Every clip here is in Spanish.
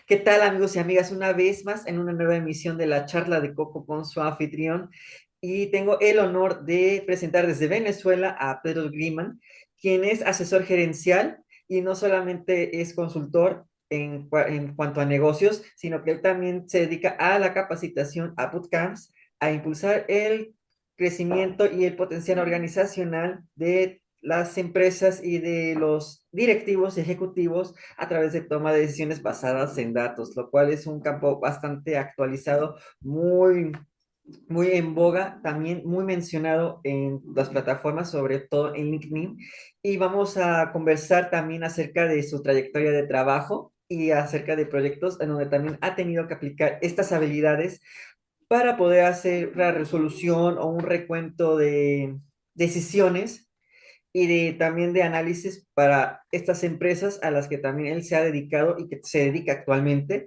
¿Qué tal, amigos y amigas? Una vez más en una nueva emisión de la charla de Coco con su anfitrión. Y tengo el honor de presentar desde Venezuela a Pedro Griman, quien es asesor gerencial y no solamente es consultor en cuanto a negocios, sino que él también se dedica a la capacitación, a bootcamps, a impulsar el crecimiento y el potencial organizacional de las empresas y de los directivos y ejecutivos a través de toma de decisiones basadas en datos, lo cual es un campo bastante actualizado, muy en boga, también muy mencionado en las plataformas, sobre todo en LinkedIn. Y vamos a conversar también acerca de su trayectoria de trabajo y acerca de proyectos en donde también ha tenido que aplicar estas habilidades para poder hacer una resolución o un recuento de decisiones y también de análisis para estas empresas a las que también él se ha dedicado y que se dedica actualmente.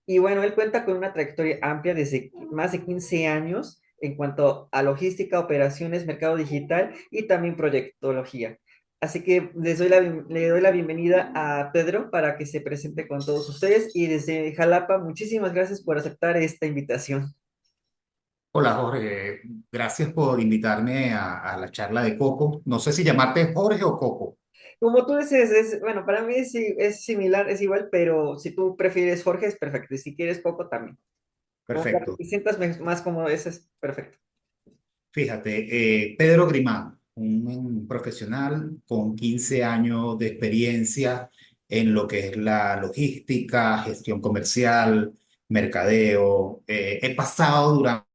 Y bueno, él cuenta con una trayectoria amplia desde más de 15 años en cuanto a logística, operaciones, mercado digital y también proyectología. Así que le doy la bienvenida a Pedro para que se presente con todos ustedes y desde Jalapa, muchísimas gracias por aceptar esta invitación. Hola Jorge, gracias por invitarme a la charla de Coco. No sé si llamarte Jorge o Coco. Como tú dices, bueno, para mí es similar, es igual, pero si tú prefieres Jorge es perfecto, y si quieres Coco también. Como para que Perfecto. te sientas más cómodo, ese es perfecto. Fíjate, Pedro Grimán, un profesional con 15 años de experiencia en lo que es la logística, gestión comercial, mercadeo. He pasado durante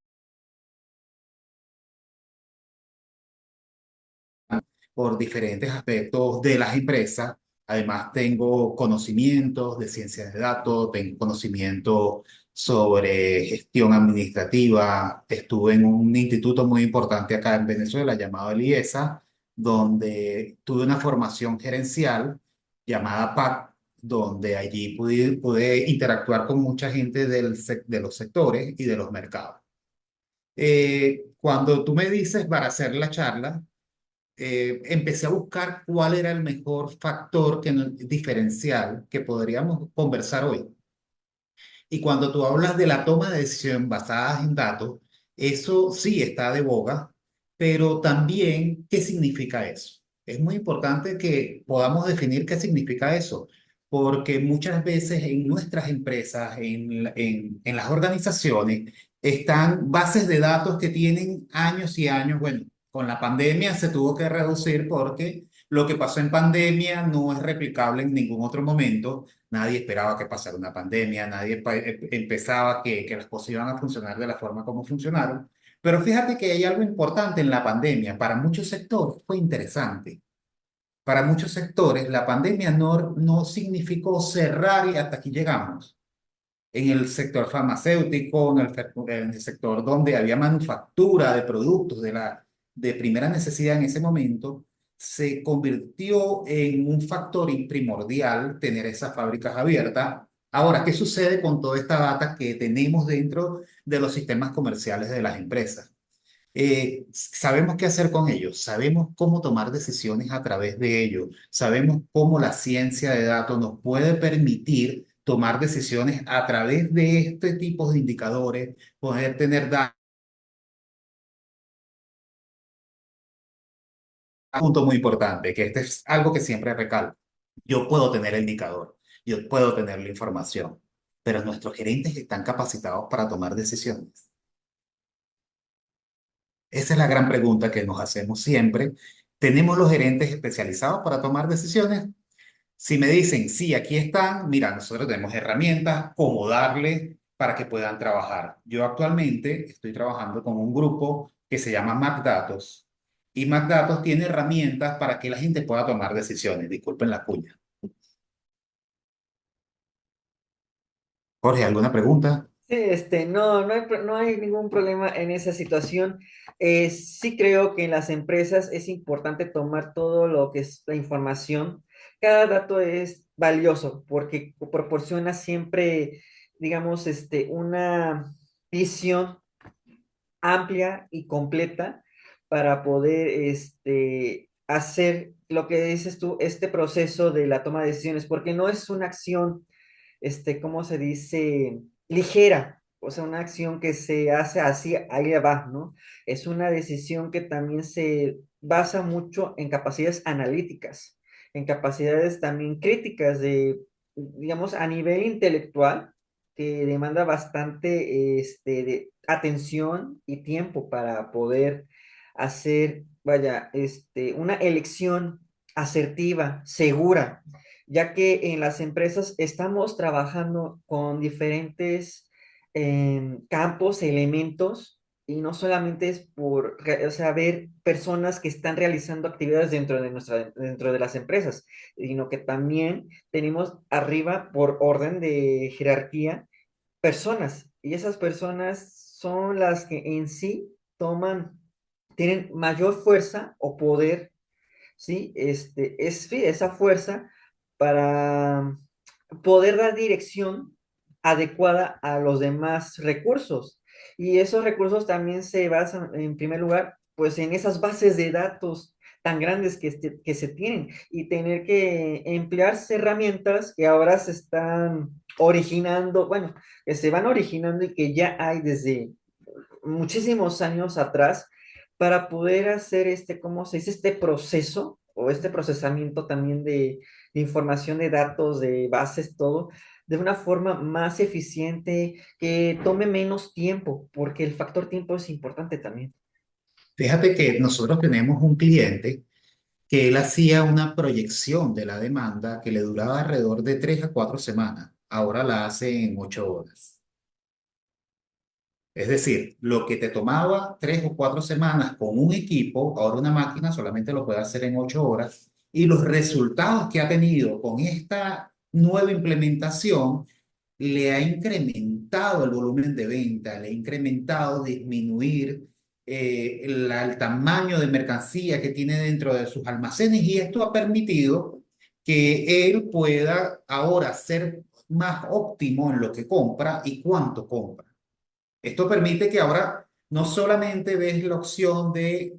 por diferentes aspectos de las empresas. Además, tengo conocimientos de ciencia de datos, tengo conocimiento sobre gestión administrativa. Estuve en un instituto muy importante acá en Venezuela llamado el IESA, donde tuve una formación gerencial llamada PAC, donde allí pude interactuar con mucha gente de los sectores y de los mercados. Cuando tú me dices para hacer la charla, empecé a buscar cuál era el mejor factor diferencial que podríamos conversar hoy. Y cuando tú hablas de la toma de decisión basada en datos, eso sí está de boga, pero también, ¿qué significa eso? Es muy importante que podamos definir qué significa eso, porque muchas veces en nuestras empresas, en las organizaciones, están bases de datos que tienen años y años. Bueno, con la pandemia se tuvo que reducir porque lo que pasó en pandemia no es replicable en ningún otro momento. Nadie esperaba que pasara una pandemia, nadie empezaba que las cosas iban a funcionar de la forma como funcionaron. Pero fíjate que hay algo importante en la pandemia. Para muchos sectores fue interesante. Para muchos sectores, la pandemia no significó cerrar y hasta aquí llegamos. En el sector farmacéutico, en el sector donde había manufactura de productos de primera necesidad en ese momento, se convirtió en un factor primordial tener esas fábricas abiertas. Ahora, ¿qué sucede con toda esta data que tenemos dentro de los sistemas comerciales de las empresas? Sabemos qué hacer con ellos, sabemos cómo tomar decisiones a través de ellos, sabemos cómo la ciencia de datos nos puede permitir tomar decisiones a través de este tipo de indicadores, poder tener datos. Un punto muy importante, que este es algo que siempre recalco. Yo puedo tener el indicador, yo puedo tener la información, pero nuestros gerentes están capacitados para tomar decisiones. Esa es la gran pregunta que nos hacemos siempre. ¿Tenemos los gerentes especializados para tomar decisiones? Si me dicen, sí, aquí están, mira, nosotros tenemos herramientas, cómo darle para que puedan trabajar. Yo actualmente estoy trabajando con un grupo que se llama MacDatos y MacDatos tiene herramientas para que la gente pueda tomar decisiones. Disculpen la cuña. Jorge, ¿alguna pregunta? Sí, no hay ningún problema en esa situación. Sí creo que en las empresas es importante tomar todo lo que es la información. Cada dato es valioso porque proporciona siempre, digamos, una visión amplia y completa para poder hacer lo que dices tú, este proceso de la toma de decisiones, porque no es una acción, ¿cómo se dice? Ligera, o sea, una acción que se hace así, ahí va, ¿no? Es una decisión que también se basa mucho en capacidades analíticas, en capacidades también críticas de, digamos, a nivel intelectual, que demanda bastante, de atención y tiempo para poder hacer, vaya, una elección asertiva, segura, ya que en las empresas estamos trabajando con diferentes campos, elementos, y no solamente es por, o sea, ver personas que están realizando actividades dentro de las empresas, sino que también tenemos arriba, por orden de jerarquía, personas, y esas personas son las que en sí tienen mayor fuerza o poder, ¿sí? Sí, esa fuerza para poder dar dirección adecuada a los demás recursos. Y esos recursos también se basan, en primer lugar, pues en esas bases de datos tan grandes que se tienen, y tener que emplear herramientas que ahora se están originando, bueno, que se van originando y que ya hay desde muchísimos años atrás, para poder hacer ¿cómo se dice? Este proceso o este procesamiento también de información, de datos, de bases, todo, de una forma más eficiente, que tome menos tiempo, porque el factor tiempo es importante también. Fíjate que nosotros tenemos un cliente que él hacía una proyección de la demanda que le duraba alrededor de 3 a 4 semanas. Ahora la hace en 8 horas. Es decir, lo que te tomaba 3 o 4 semanas con un equipo, ahora una máquina solamente lo puede hacer en 8 horas. Y los resultados que ha tenido con esta nueva implementación le ha incrementado el volumen de venta, le ha incrementado disminuir el tamaño de mercancía que tiene dentro de sus almacenes, y esto ha permitido que él pueda ahora ser más óptimo en lo que compra y cuánto compra. Esto permite que ahora no solamente ves la opción de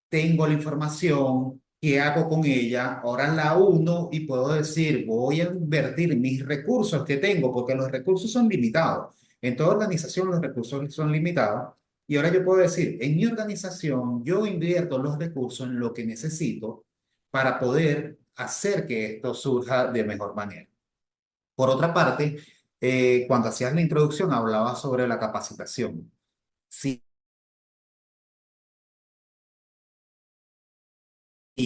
tengo la información, ¿qué hago con ella? Ahora la uno y puedo decir, voy a invertir mis recursos que tengo, porque los recursos son limitados. En toda organización los recursos son limitados. Y ahora yo puedo decir, en mi organización yo invierto los recursos en lo que necesito para poder hacer que esto surja de mejor manera. Por otra parte, cuando hacías la introducción hablaba sobre la capacitación. Sí,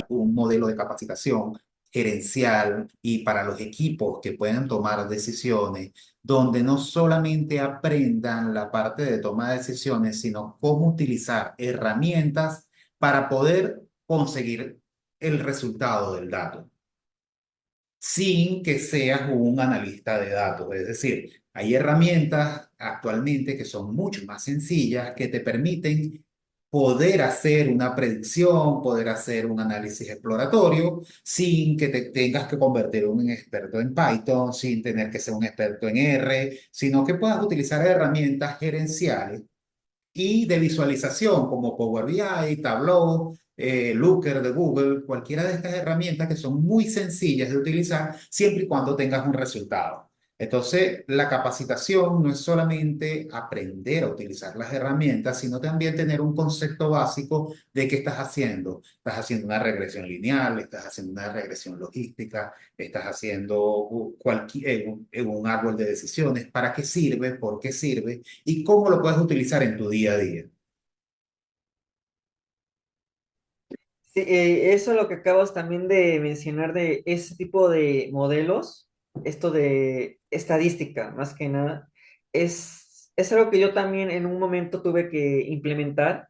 un modelo de capacitación gerencial y para los equipos que puedan tomar decisiones, donde no solamente aprendan la parte de toma de decisiones, sino cómo utilizar herramientas para poder conseguir el resultado del dato, sin que seas un analista de datos. Es decir, hay herramientas actualmente que son mucho más sencillas que te permiten poder hacer una predicción, poder hacer un análisis exploratorio sin que te tengas que convertir en un experto en Python, sin tener que ser un experto en R, sino que puedas utilizar herramientas gerenciales y de visualización como Power BI, Tableau, Looker de Google, cualquiera de estas herramientas que son muy sencillas de utilizar siempre y cuando tengas un resultado. Entonces, la capacitación no es solamente aprender a utilizar las herramientas, sino también tener un concepto básico de qué estás haciendo. Estás haciendo una regresión lineal, estás haciendo una regresión logística, estás haciendo un árbol de decisiones, para qué sirve, por qué sirve y cómo lo puedes utilizar en tu día a día. Sí, eso es lo que acabas también de mencionar de ese tipo de modelos, esto de estadística, más que nada, es algo que yo también en un momento tuve que implementar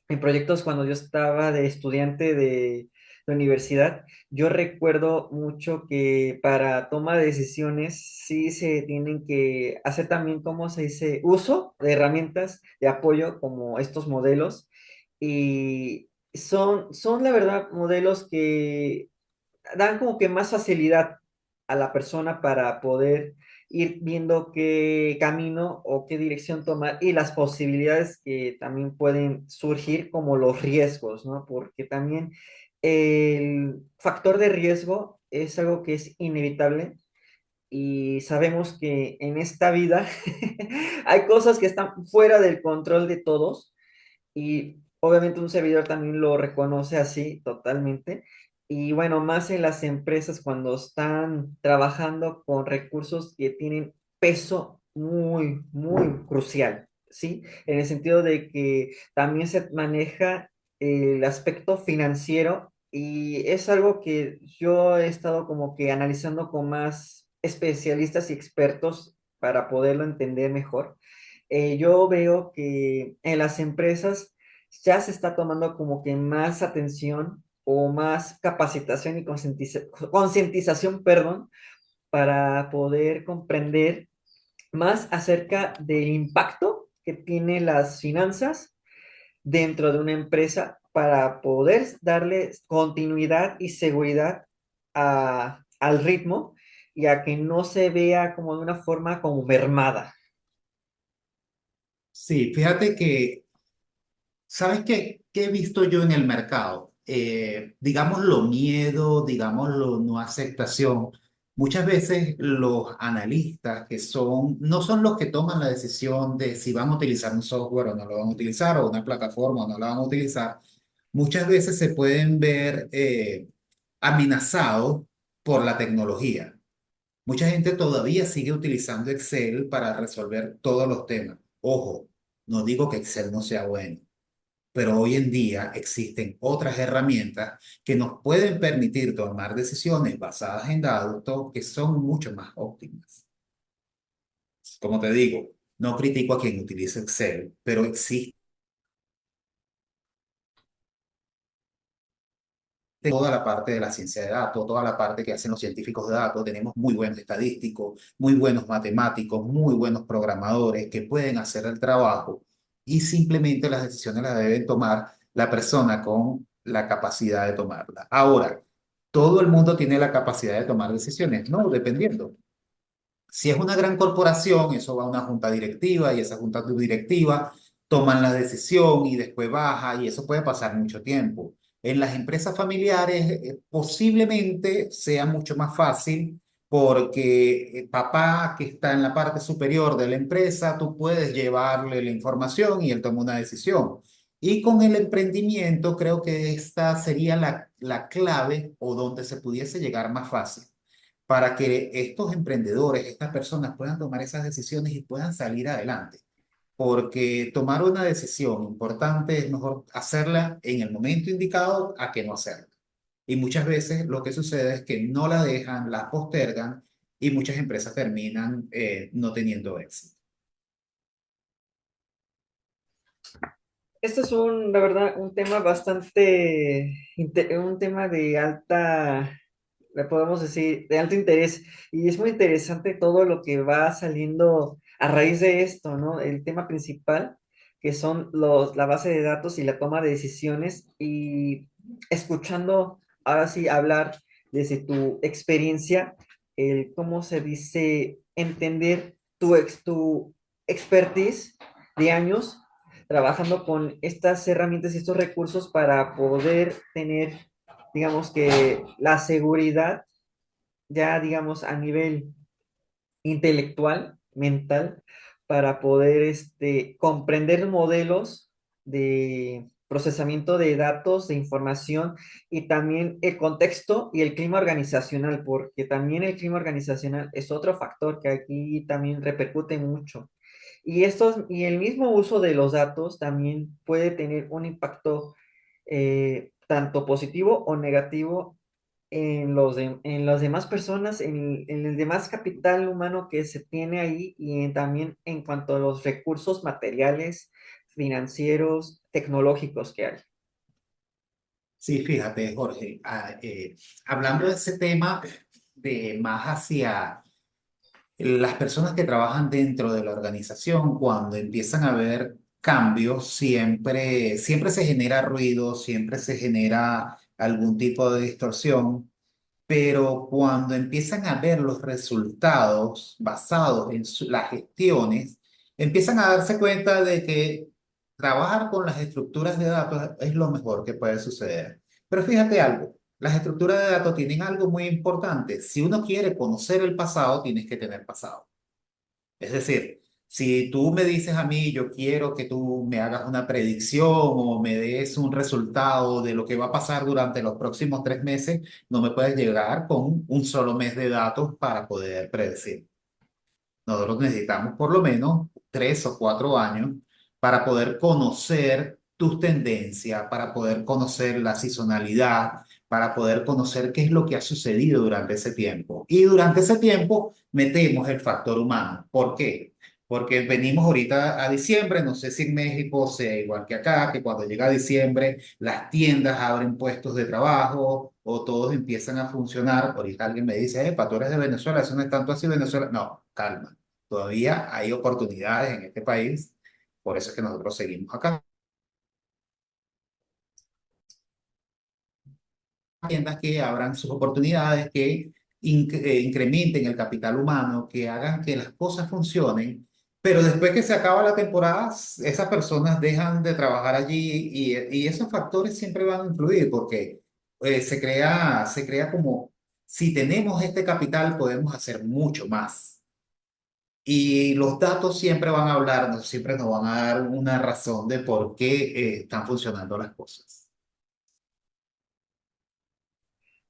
en proyectos cuando yo estaba de estudiante de universidad. Yo recuerdo mucho que para toma de decisiones sí se tienen que hacer también, ¿cómo se dice? Uso de herramientas de apoyo como estos modelos. Y son la verdad modelos que dan como que más facilidad a la persona para poder ir viendo qué camino o qué dirección tomar, y las posibilidades que también pueden surgir, como los riesgos, ¿no? Porque también el factor de riesgo es algo que es inevitable, y sabemos que en esta vida hay cosas que están fuera del control de todos y obviamente un servidor también lo reconoce así totalmente. Y bueno, más en las empresas cuando están trabajando con recursos que tienen peso muy, muy crucial, ¿sí? En el sentido de que también se maneja el aspecto financiero y es algo que yo he estado como que analizando con más especialistas y expertos para poderlo entender mejor. Yo veo que en las empresas ya se está tomando como que más atención o más capacitación y concientización, perdón, para poder comprender más acerca del impacto que tienen las finanzas dentro de una empresa para poder darle continuidad y seguridad al ritmo y a que no se vea como de una forma como mermada. Sí, fíjate que, ¿sabes qué? ¿Qué he visto yo en el mercado? Digámoslo miedo, digámoslo no aceptación. Muchas veces los analistas que son, no son los que toman la decisión de si van a utilizar un software o no lo van a utilizar, o una plataforma o no la van a utilizar, muchas veces se pueden ver amenazados por la tecnología. Mucha gente todavía sigue utilizando Excel para resolver todos los temas. Ojo, no digo que Excel no sea bueno, pero hoy en día existen otras herramientas que nos pueden permitir tomar decisiones basadas en datos que son mucho más óptimas. Como te digo, no critico a quien utilice Excel, pero existe toda la parte de la ciencia de datos, toda la parte que hacen los científicos de datos. Tenemos muy buenos estadísticos, muy buenos matemáticos, muy buenos programadores que pueden hacer el trabajo y simplemente las decisiones las deben tomar la persona con la capacidad de tomarla. Ahora, ¿todo el mundo tiene la capacidad de tomar decisiones? No, dependiendo. Si es una gran corporación, eso va a una junta directiva y esa junta directiva toman la decisión y después baja y eso puede pasar mucho tiempo. En las empresas familiares posiblemente sea mucho más fácil porque papá que está en la parte superior de la empresa, tú puedes llevarle la información y él toma una decisión. Y con el emprendimiento creo que esta sería la clave o donde se pudiese llegar más fácil para que estos emprendedores, estas personas puedan tomar esas decisiones y puedan salir adelante. Porque tomar una decisión importante es mejor hacerla en el momento indicado a que no hacerla. Y muchas veces lo que sucede es que no la dejan, la postergan y muchas empresas terminan no teniendo éxito. Este es la verdad, un tema bastante, un tema de alta, le podemos decir, de alto interés. Y es muy interesante todo lo que va saliendo a raíz de esto, ¿no? El tema principal, que son la base de datos y la toma de decisiones. Y escuchando, ahora sí, hablar desde tu experiencia, el cómo se dice, entender tu expertise de años trabajando con estas herramientas y estos recursos para poder tener, digamos que la seguridad ya, digamos, a nivel intelectual, mental, para poder comprender modelos de procesamiento de datos, de información y también el contexto y el clima organizacional, porque también el clima organizacional es otro factor que aquí también repercute mucho. Y el mismo uso de los datos también puede tener un impacto tanto positivo o negativo en las demás personas, en el demás capital humano que se tiene ahí también en cuanto a los recursos materiales, financieros, tecnológicos que hay. Sí, fíjate, Jorge, hablando de ese tema de más hacia las personas que trabajan dentro de la organización, cuando empiezan a ver cambios, siempre se genera ruido, siempre se genera algún tipo de distorsión, pero cuando empiezan a ver los resultados basados en las gestiones, empiezan a darse cuenta de que trabajar con las estructuras de datos es lo mejor que puede suceder. Pero fíjate algo. Las estructuras de datos tienen algo muy importante. Si uno quiere conocer el pasado, tienes que tener pasado. Es decir, si tú me dices a mí, yo quiero que tú me hagas una predicción o me des un resultado de lo que va a pasar durante los próximos 3 meses, no me puedes llegar con un solo mes de datos para poder predecir. Nosotros necesitamos por lo menos 3 o 4 años para poder conocer tus tendencias, para poder conocer la sazonalidad, para poder conocer qué es lo que ha sucedido durante ese tiempo. Y durante ese tiempo metemos el factor humano. ¿Por qué? Porque venimos ahorita a diciembre, no sé si en México sea igual que acá, que cuando llega diciembre las tiendas abren puestos de trabajo o todos empiezan a funcionar. Ahorita alguien me dice, tú eres de Venezuela, eso no es tanto así Venezuela. No, calma. Todavía hay oportunidades en este país, por eso es que nosotros seguimos acá. Tiendas que abran sus oportunidades, que incrementen el capital humano, que hagan que las cosas funcionen, pero después que se acaba la temporada, esas personas dejan de trabajar allí y esos factores siempre van a influir porque se crea como, si tenemos este capital, podemos hacer mucho más. Y los datos siempre van a hablarnos, siempre nos van a dar una razón de por qué están funcionando las cosas.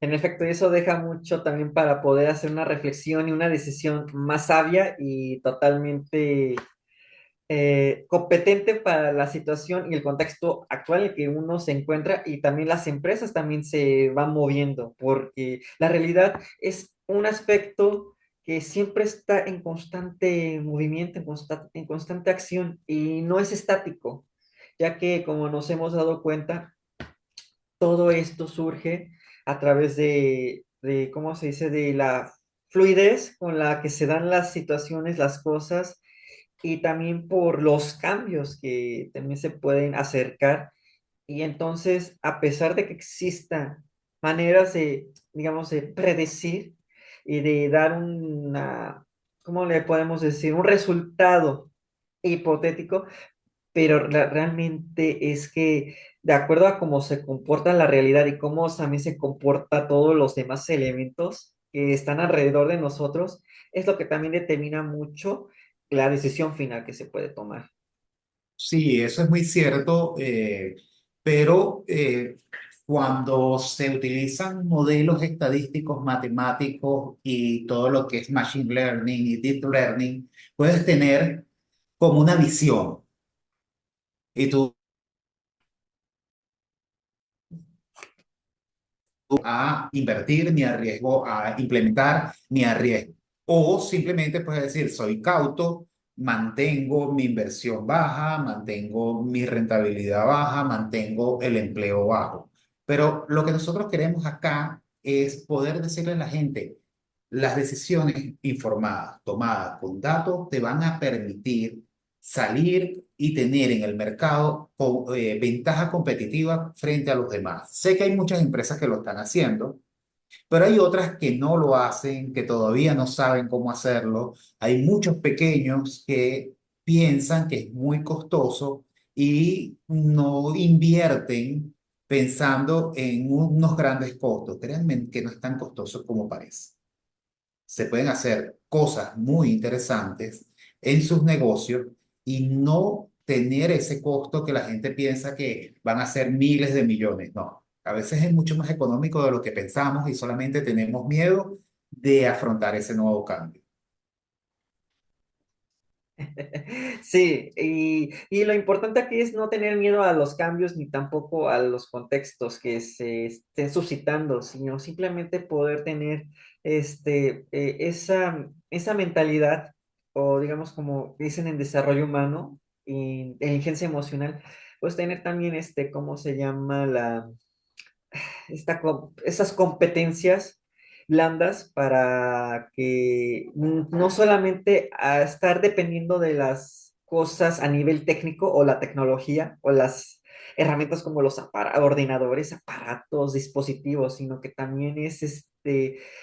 En efecto, eso deja mucho también para poder hacer una reflexión y una decisión más sabia y totalmente competente para la situación y el contexto actual en el que uno se encuentra y también las empresas también se van moviendo, porque la realidad es un aspecto que siempre está en constante movimiento, en constante acción y no es estático, ya que como nos hemos dado cuenta, todo esto surge a través ¿cómo se dice?, de la fluidez con la que se dan las situaciones, las cosas y también por los cambios que también se pueden acercar. Y entonces, a pesar de que existan maneras de, digamos, de predecir y de dar ¿cómo le podemos decir? Un resultado hipotético, pero realmente es que de acuerdo a cómo se comporta la realidad y cómo también se comporta todos los demás elementos que están alrededor de nosotros, es lo que también determina mucho la decisión final que se puede tomar. Sí, eso es muy cierto, pero cuando se utilizan modelos estadísticos, matemáticos y todo lo que es machine learning y deep learning, puedes tener como una visión. Y tú a invertir, ni arriesgo a implementar, ni arriesgo. O simplemente puedes decir, soy cauto, mantengo mi inversión baja, mantengo mi rentabilidad baja, mantengo el empleo bajo. Pero lo que nosotros queremos acá es poder decirle a la gente, las decisiones informadas, tomadas con datos, te van a permitir salir y tener en el mercado ventaja competitiva frente a los demás. Sé que hay muchas empresas que lo están haciendo, pero hay otras que no lo hacen, que todavía no saben cómo hacerlo. Hay muchos pequeños que piensan que es muy costoso y no invierten pensando en unos grandes costos. Créanme que no es tan costoso como parece. Se pueden hacer cosas muy interesantes en sus negocios y no tener ese costo que la gente piensa que van a ser miles de millones. No, a veces es mucho más económico de lo que pensamos y solamente tenemos miedo de afrontar ese nuevo cambio. Sí, y lo importante aquí es no tener miedo a los cambios ni tampoco a los contextos que se estén suscitando, sino simplemente poder tener esa mentalidad, o digamos como dicen en desarrollo humano, inteligencia emocional, pues tener también ¿cómo se llama? Esas competencias blandas para que no solamente a estar dependiendo de las cosas a nivel técnico o la tecnología o las herramientas como los ordenadores, aparatos, dispositivos, sino que también es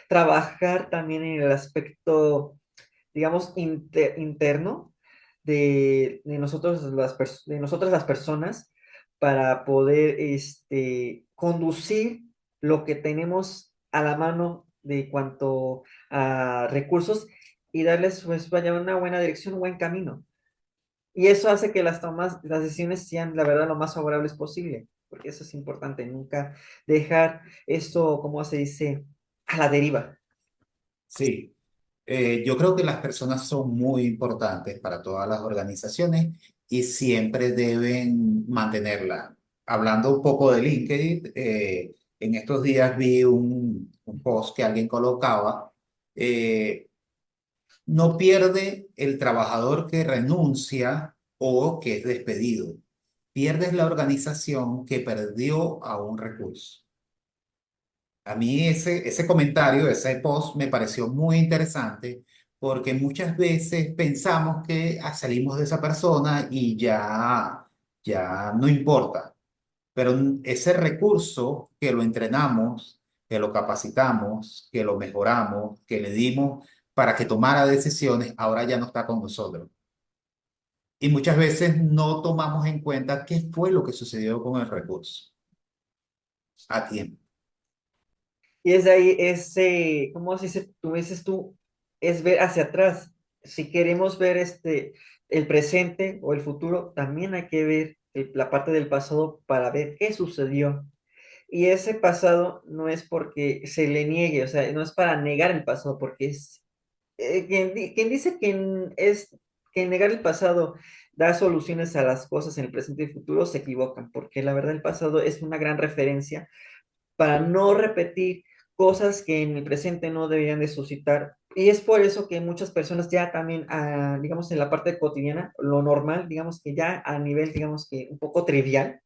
trabajar también en el aspecto, digamos, interno de nosotros de nosotras las personas para poder conducir lo que tenemos a la mano de cuanto a recursos y darles, pues, vaya, una buena dirección, un buen camino. Y eso hace que las decisiones sean, la verdad, lo más favorables posible, porque eso es importante, nunca dejar esto, como se dice, a la deriva. Sí. Yo creo que las personas son muy importantes para todas las organizaciones y siempre deben mantenerla. Hablando un poco de LinkedIn, en estos días vi un post que alguien colocaba, eh, no pierde el trabajador que renuncia o que es despedido, pierdes la organización que perdió a un recurso. A mí ese comentario, ese post me pareció muy interesante porque muchas veces pensamos que salimos de esa persona y ya no importa, pero ese recurso que lo entrenamos, que lo capacitamos, que lo mejoramos, que le dimos para que tomara decisiones, ahora ya no está con nosotros. Y muchas veces no tomamos en cuenta qué fue lo que sucedió con el recurso a tiempo. Y es de ahí ese, ¿cómo se dice? Tú dices tú, es ver hacia atrás. Si queremos ver el presente o el futuro, también hay que ver la parte del pasado para ver qué sucedió. Y ese pasado no es porque se le niegue, o sea, no es para negar el pasado, porque es, quien dice que negar el pasado da soluciones a las cosas en el presente y futuro, se equivocan, porque la verdad el pasado es una gran referencia para no repetir cosas que en el presente no deberían de suscitar. Y es por eso que muchas personas ya también, digamos, en la parte cotidiana, lo normal, digamos que ya a nivel, digamos que un poco trivial,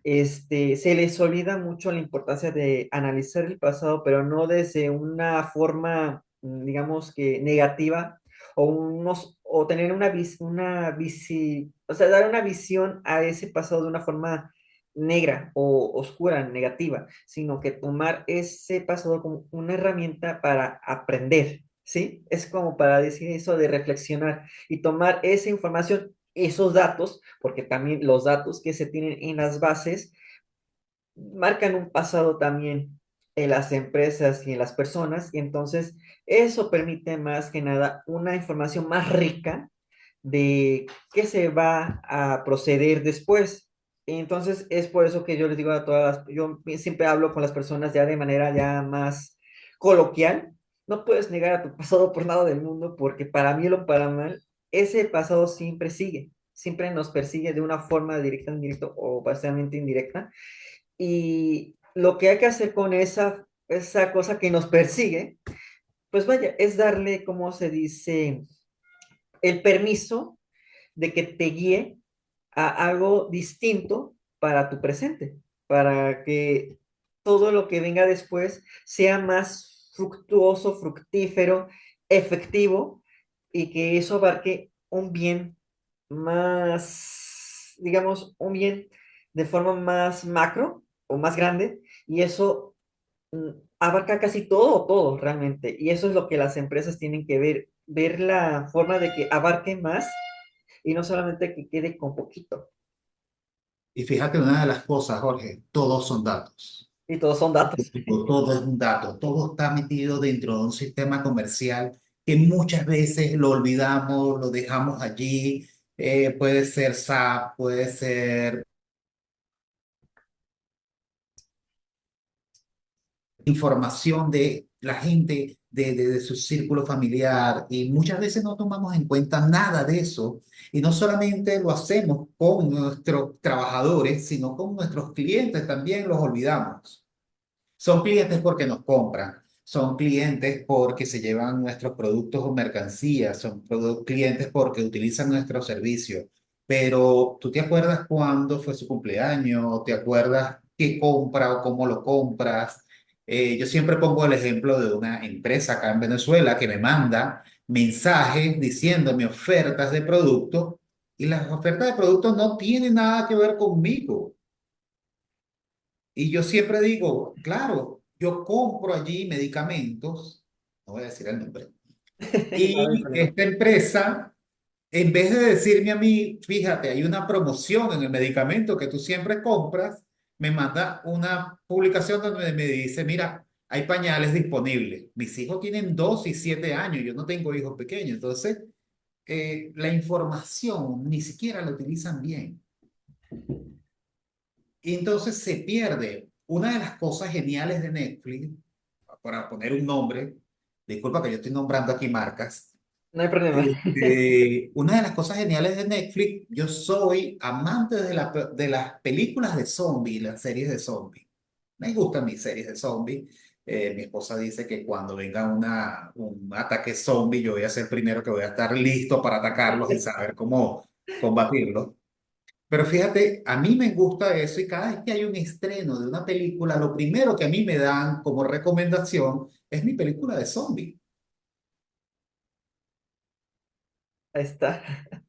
se les olvida mucho la importancia de analizar el pasado, pero no desde una forma, digamos que negativa, o tener o sea, dar una visión a ese pasado de una forma negra o oscura, negativa, sino que tomar ese pasado como una herramienta para aprender, ¿sí? Es como para decir eso de reflexionar y tomar esa información, esos datos, porque también los datos que se tienen en las bases marcan un pasado también en las empresas y en las personas, y entonces eso permite más que nada una información más rica de qué se va a proceder después. Entonces es por eso que yo les digo a yo siempre hablo con las personas ya de manera ya más coloquial. No puedes negar a tu pasado por nada del mundo, porque para bien o para mal, ese pasado siempre sigue, siempre nos persigue de una forma directa, indirecta o bastante indirecta. Y lo que hay que hacer con esa cosa que nos persigue, pues vaya, es darle, como se dice, el permiso de que te guíe a algo distinto para tu presente, para que todo lo que venga después sea más fructuoso, fructífero, efectivo, y que eso abarque un bien más, digamos, un bien de forma más macro o más grande, y eso mm, abarca casi todo realmente. Y eso es lo que las empresas tienen que ver la forma de que abarque más y no solamente que quede con poquito. Y fíjate una de las cosas, Jorge, todos son datos. Y todos son datos. Todo es un dato, todo está metido dentro de un sistema comercial que muchas veces lo olvidamos, lo dejamos allí. Puede ser SAP, puede ser información de la gente, de su círculo familiar, y muchas veces no tomamos en cuenta nada de eso. Y no solamente lo hacemos con nuestros trabajadores, sino con nuestros clientes también los olvidamos. Son clientes porque nos compran, son clientes porque se llevan nuestros productos o mercancías, son clientes porque utilizan nuestros servicios. Pero ¿tú te acuerdas cuándo fue su cumpleaños? ¿Te acuerdas qué compra o cómo lo compras? Yo siempre pongo el ejemplo de una empresa acá en Venezuela que me manda mensajes diciéndome ofertas de productos, y las ofertas de productos no tienen nada que ver conmigo. Y yo siempre digo, claro, yo compro allí medicamentos, no voy a decir el nombre, No, no hay y problema. esta empresa, en vez de decirme a mí, fíjate, hay una promoción en el medicamento que tú siempre compras, me manda una publicación donde me dice, mira, hay pañales disponibles. Mis hijos tienen 2 y 7 años, yo no tengo hijos pequeños, entonces la información ni siquiera la utilizan bien. Y entonces se pierde. Una de las cosas geniales de Netflix, para poner un nombre, disculpa que yo estoy nombrando aquí marcas, No hay problema. una de las cosas geniales de Netflix, yo soy amante de las películas de zombies, las series de zombies. Me gustan mis series de zombies. Mi esposa dice que cuando venga un ataque zombie, yo voy a ser el primero que voy a estar listo para atacarlos y saber cómo combatirlos. Pero fíjate, a mí me gusta eso y cada vez que hay un estreno de una película, lo primero que a mí me dan como recomendación es mi película de zombies. Ahí está.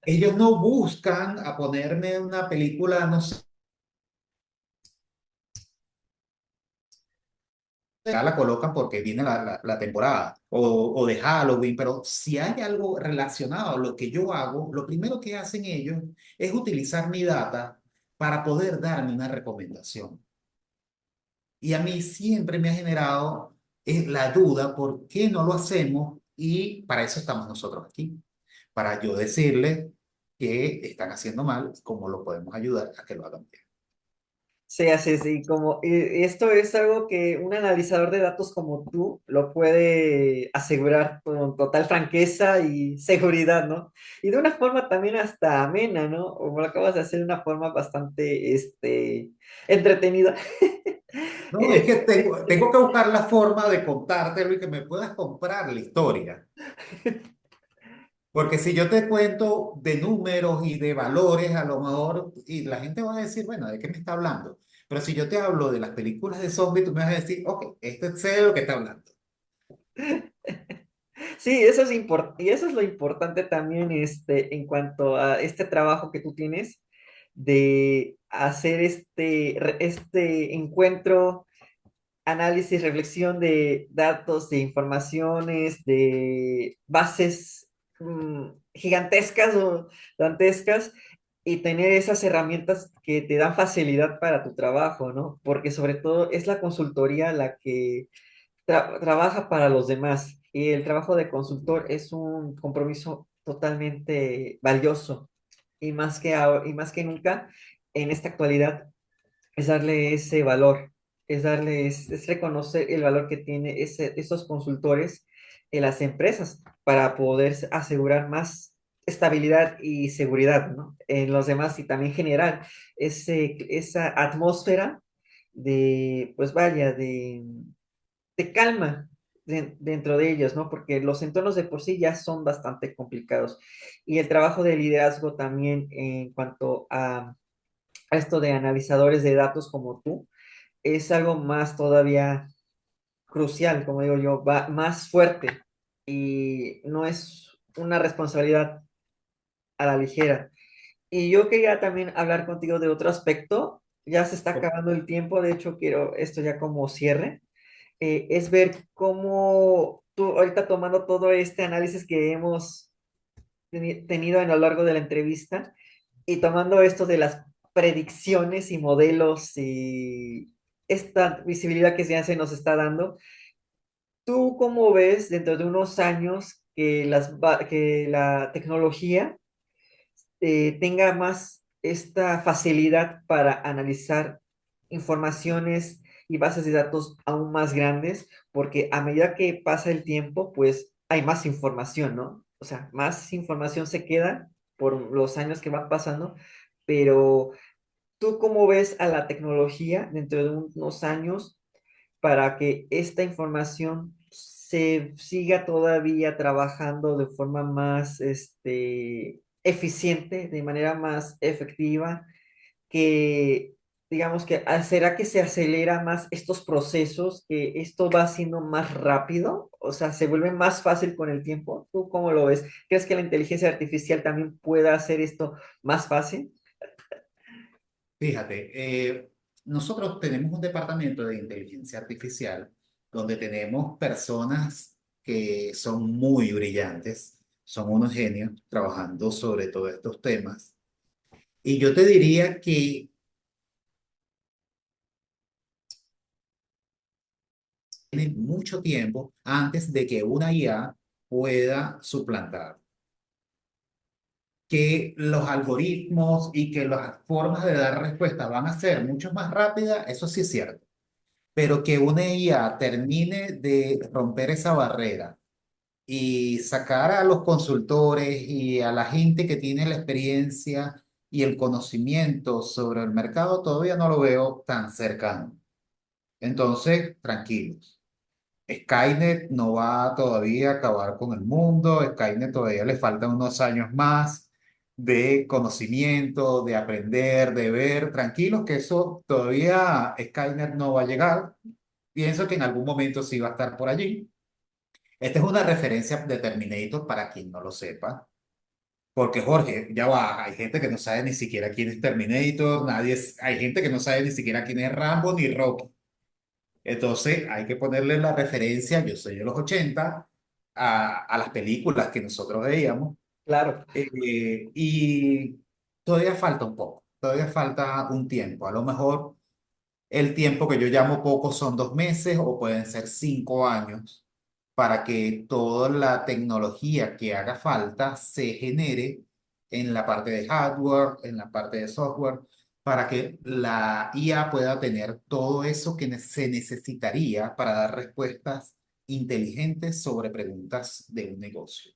Ellos no buscan a ponerme una película, no sé, ya la colocan porque viene la temporada o de Halloween, pero si hay algo relacionado a lo que yo hago, lo primero que hacen ellos es utilizar mi data para poder darme una recomendación. Y a mí siempre me ha generado la duda por qué no lo hacemos y para eso estamos nosotros aquí, para yo decirles que están haciendo mal, cómo lo podemos ayudar a que lo hagan bien. Sí, así, sí, como esto es algo que un analizador de datos como tú lo puede asegurar con total franqueza y seguridad, ¿no? Y de una forma también hasta amena, ¿no? Como lo acabas de hacer de una forma bastante, entretenida. No, es que tengo que buscar la forma de contártelo y que me puedas comprar la historia. Porque si yo te cuento de números y de valores, a lo mejor, y la gente va a decir, bueno, ¿de qué me está hablando? Pero si yo te hablo de las películas de zombies, tú me vas a decir, ok, este sé de lo que está hablando. Sí, eso es importante, y eso es lo importante también, en cuanto a este trabajo que tú tienes de hacer este encuentro, análisis, reflexión de datos, de informaciones, de bases gigantescas o dantescas, y tener esas herramientas que te dan facilidad para tu trabajo, ¿no? Porque sobre todo es la consultoría la que trabaja para los demás, y el trabajo de consultor es un compromiso totalmente valioso, y más que nunca en esta actualidad es darle ese valor, es reconocer el valor que tiene esos consultores en las empresas para poder asegurar más estabilidad y seguridad, ¿no? En los demás, y también generar esa atmósfera de, pues vaya, de calma dentro de ellos, ¿no? Porque los entornos de por sí ya son bastante complicados. Y el trabajo de liderazgo también en cuanto a esto de analizadores de datos como tú, es algo más todavía crucial, como digo yo, va más fuerte, y no es una responsabilidad a la ligera. Y yo quería también hablar contigo de otro aspecto. Ya se está acabando el tiempo, de hecho quiero esto ya como cierre. Es ver cómo tú ahorita, tomando todo este análisis que hemos tenido a lo largo de la entrevista, y tomando esto de las predicciones y modelos y esta visibilidad que ya se nos está dando, ¿tú cómo ves dentro de unos años que, que la tecnología tenga más esta facilidad para analizar informaciones y bases de datos aún más grandes? Porque a medida que pasa el tiempo, pues hay más información, ¿no? O sea, más información se queda por los años que van pasando, pero ¿tú cómo ves a la tecnología dentro de unos años para que esta información se siga todavía trabajando de forma más eficiente, de manera más efectiva, que digamos que será que se acelera más estos procesos, que esto va siendo más rápido, o sea, se vuelve más fácil con el tiempo? ¿Tú cómo lo ves? ¿Crees que la inteligencia artificial también pueda hacer esto más fácil? Fíjate, nosotros tenemos un departamento de inteligencia artificial donde tenemos personas que son muy brillantes, son unos genios trabajando sobre todos estos temas. Y yo te diría que mucho tiempo antes de que una IA pueda suplantar. Que los algoritmos y que las formas de dar respuesta van a ser mucho más rápidas, eso sí es cierto. Pero que una IA termine de romper esa barrera y sacar a los consultores y a la gente que tiene la experiencia y el conocimiento sobre el mercado, todavía no lo veo tan cercano. Entonces, tranquilos. Skynet no va todavía a acabar con el mundo, Skynet todavía le faltan unos años más de conocimiento, de aprender, de ver. Tranquilos que eso todavía Skynet no va a llegar. Pienso que en algún momento sí va a estar por allí. Esta es una referencia de Terminator para quien no lo sepa. Porque Jorge, ya va, hay gente que no sabe ni siquiera quién es Terminator, hay gente que no sabe ni siquiera quién es Rambo ni Rocky. Entonces hay que ponerle la referencia, yo soy de los 80 a las películas que nosotros veíamos, Claro. y todavía falta un poco, todavía falta un tiempo. A lo mejor el tiempo que yo llamo poco son 2 meses o pueden ser 5 años para que toda la tecnología que haga falta se genere en la parte de hardware, en la parte de software, para que la IA pueda tener todo eso que se necesitaría para dar respuestas inteligentes sobre preguntas de un negocio.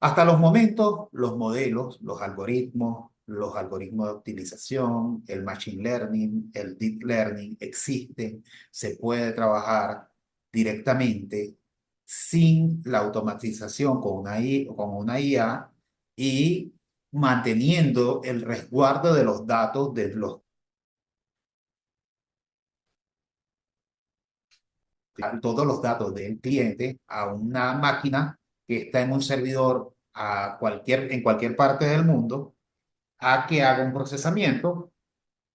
Hasta los momentos, los modelos, los algoritmos de optimización, el machine learning, el deep learning existen, se puede trabajar directamente sin la automatización con una IA y manteniendo el resguardo de los datos de todos los datos del cliente a una máquina que está en un servidor en cualquier parte del mundo a que haga un procesamiento,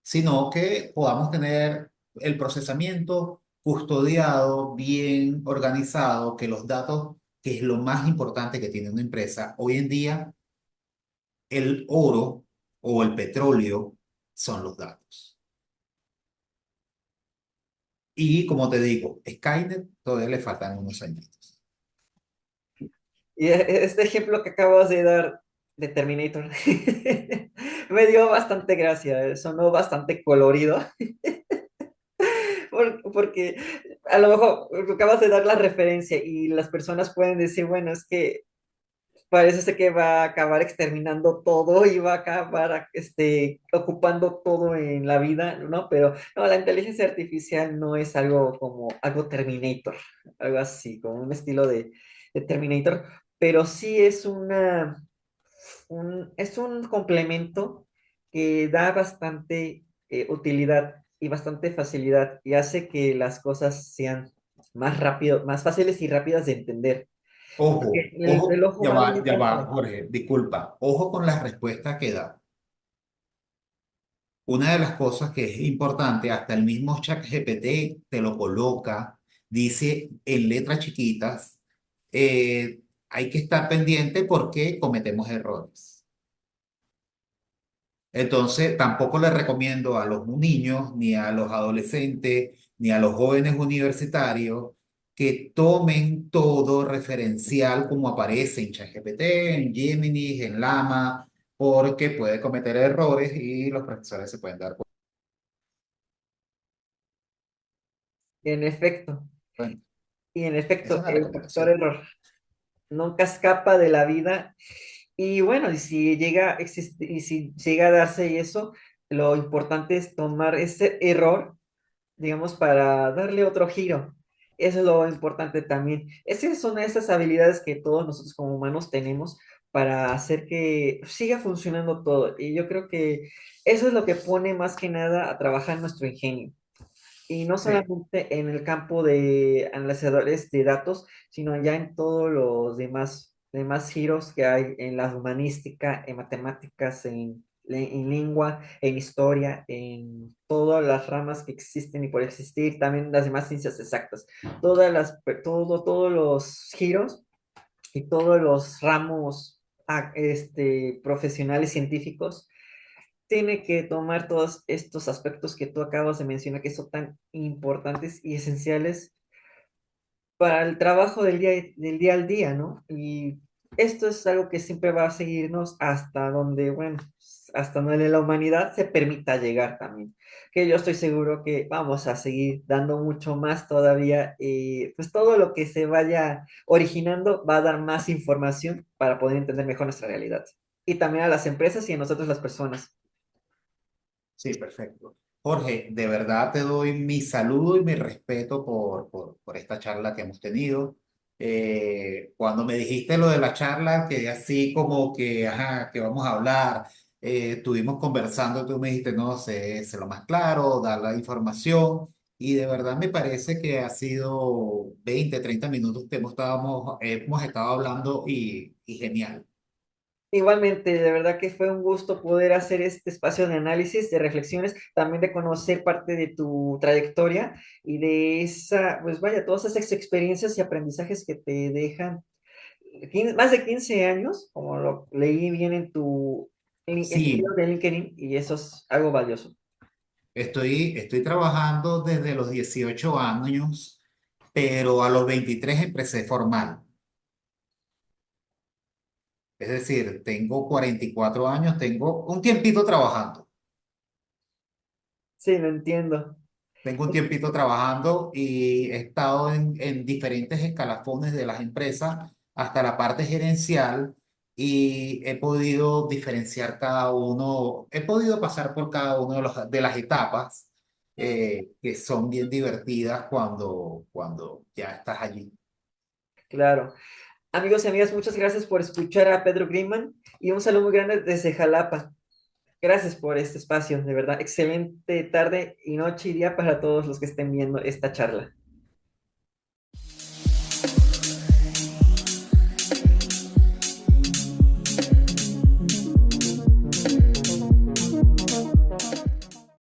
sino que podamos tener el procesamiento custodiado, bien organizado, que los datos, que es lo más importante que tiene una empresa, hoy en día el oro o el petróleo son los datos. Y como te digo, Skynet todavía le faltan unos años. Y este ejemplo que acabas de dar de Terminator me dio bastante gracia, sonó bastante colorido, porque a lo mejor acabas de dar la referencia y las personas pueden decir, bueno, es que parece ser que va a acabar exterminando todo y va a acabar ocupando todo en la vida, ¿no? Pero no, la inteligencia artificial no es algo como algo Terminator, algo así, como un estilo de Terminator, pero sí es es un complemento que da bastante utilidad y bastante facilidad y hace que las cosas sean más rápido, más fáciles y rápidas de entender. Ojo, Porque el ojo humano no ya va, alcanza. Jorge, disculpa. Ojo con las respuestas que da. Una de las cosas que es importante, hasta el mismo ChatGPT te lo coloca, dice en letras chiquitas, hay que estar pendiente porque cometemos errores. Entonces, tampoco le recomiendo a los niños, ni a los adolescentes, ni a los jóvenes universitarios que tomen todo referencial como aparece en ChatGPT, en Gemini, en Llama, porque puede cometer errores y los profesores se pueden dar En efecto, cuenta. y en Es efecto, una el factor recomendación. error nunca escapa de la vida. Y bueno, y si llega a existir, y si llega a darse eso, lo importante es tomar ese error, digamos, para darle otro giro. Eso es lo importante también. Esas son esas habilidades que todos nosotros como humanos tenemos para hacer que siga funcionando todo. Y yo creo que eso es lo que pone más que nada a trabajar nuestro ingenio. Y no Sí. solamente en el campo de analizadores de datos, sino ya en todos los demás giros que hay en la humanística, en matemáticas, en lengua, en historia, en todas las ramas que existen y por existir, también las demás ciencias exactas. Todos los giros y todos los ramos profesionales científicos tiene que tomar todos estos aspectos que tú acabas de mencionar, que son tan importantes y esenciales para el trabajo del día al día, ¿no? Y esto es algo que siempre va a seguirnos hasta donde, bueno, hasta donde la humanidad se permita llegar también. Que yo estoy seguro que vamos a seguir dando mucho más todavía. Pues todo lo que se vaya originando va a dar más información para poder entender mejor nuestra realidad. Y también a las empresas y a nosotros las personas. Sí, perfecto. Jorge, de verdad te doy mi saludo y mi respeto por esta charla que hemos tenido. Cuando me dijiste lo de la charla, quedé así como que, ajá, que vamos a hablar. Estuvimos conversando, tú me dijiste, no sé lo más claro, dar la información. Y de verdad me parece que ha sido 20, 30 minutos que hemos estado hablando y genial. Igualmente, de verdad que fue un gusto poder hacer este espacio de análisis, de reflexiones, también de conocer parte de tu trayectoria y de esa, pues vaya, todas esas experiencias y aprendizajes que te dejan más de 15 años, como lo leí bien en tu Sí, bio de LinkedIn, y eso es algo valioso. estoy trabajando desde los 18 años, pero a los 23 empecé formal. Es decir, tengo 44 años, tengo un tiempito trabajando. Sí, lo entiendo. Tengo un tiempito trabajando y he estado en diferentes escalafones de las empresas hasta la parte gerencial y he podido diferenciar cada uno, he podido pasar por cada uno de las etapas que son bien divertidas cuando ya estás allí. Claro. Amigos y amigas, muchas gracias por escuchar a Pedro Greenman y un saludo muy grande desde Jalapa. Gracias por este espacio, de verdad. Excelente tarde y noche y día para todos los que estén viendo esta charla.